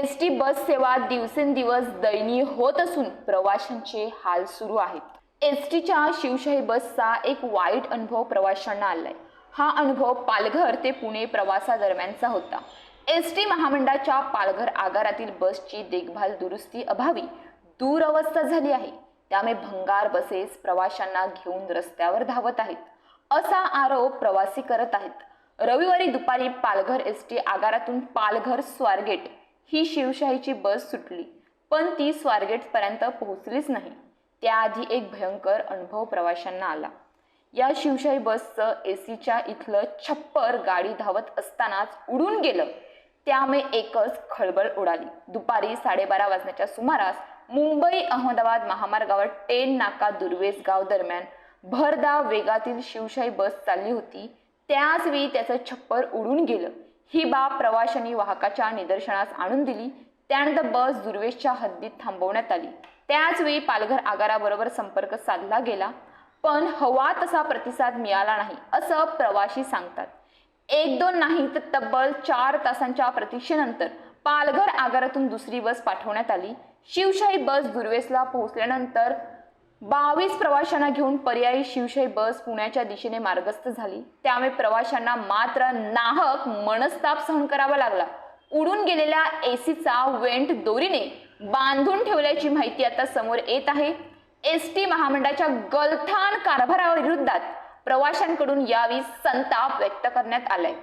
ST bus सेवा दिवसेंदिवस दयनीय होत असून प्रवाशांचे हाल सुरू आहेत। एसटीच्या शिवशाही बसचा एक वाईट अनुभव प्रवाशांना आलाय। हा अनुभव पालघर ते पुणे प्रवासादरम्यानचा होता। एसटी महामंडळाच्या पालघर आगारातील बसची देखभाल दुरुस्ती अभावी दुरवस्था झाली आहे। त्यामुळे भंगार बसेस प्रवाशांना घेऊन रस्त्यावर धावत आहेत, असा आरोप प्रवासी करत आहेत। रविवारी दुपारी पालघर एसटी आगारातून पालघर स्वारगेट ही शिवशाहीची बस सुटली, पण ती स्वारगेट पर्यंत पोहोचलीच नाही। त्याआधी एक भयंकर अनुभव प्रवाशांना आला। या शिवशाही बसचं एसीच्या इथलं छप्पर गाडी धावत असतानाच उडून गेलं। त्यामुळे एकच खळबळ उडाली। दुपारी 12:30 वाजण्याच्या सुमारास मुंबई अहमदाबाद महामार्गावर टेन नाका दुर्वेस गाव दरम्यान भरधाव वेगातील शिवशाही बस चालली होती। त्याच वेळी त्याचं छप्पर उडून गेलं। ही बाब प्रवाशांनी वाहकाच्या निदर्शनास आणून दिली। त्यानंतर बस दुर्वेशच्या हद्दीत थांबवण्यात आली। त्याच वेळी पालघर आगाराबरोबर संपर्क साधला गेला, पण हवा तसा प्रतिसाद मिळाला नाही, असं प्रवासी सांगतात। 1-2 नाही तर तब्बल 4 तासांच्या प्रतीक्षेनंतर पालघर आगारातून दुसरी बस पाठवण्यात आली। शिवशाही बस दुर्वेसला पोहोचल्यानंतर 22 प्रवाशांना घेऊन पर्यायी शिवशाही बस पुण्याच्या दिशेने मार्गस्थ झाली। त्यामुळे प्रवाशांना मात्र नाहक मनस्ताप सहन करावा लागला। उडून गेलेल्या एसीचा वेंट दोरीने बांधून ठेवल्याची माहिती आता समोर येत आहे। एसटी महामंडळाच्या गलथान कारभाराविरोधात प्रवाशांकडून यावेळी संताप व्यक्त करण्यात आलाय।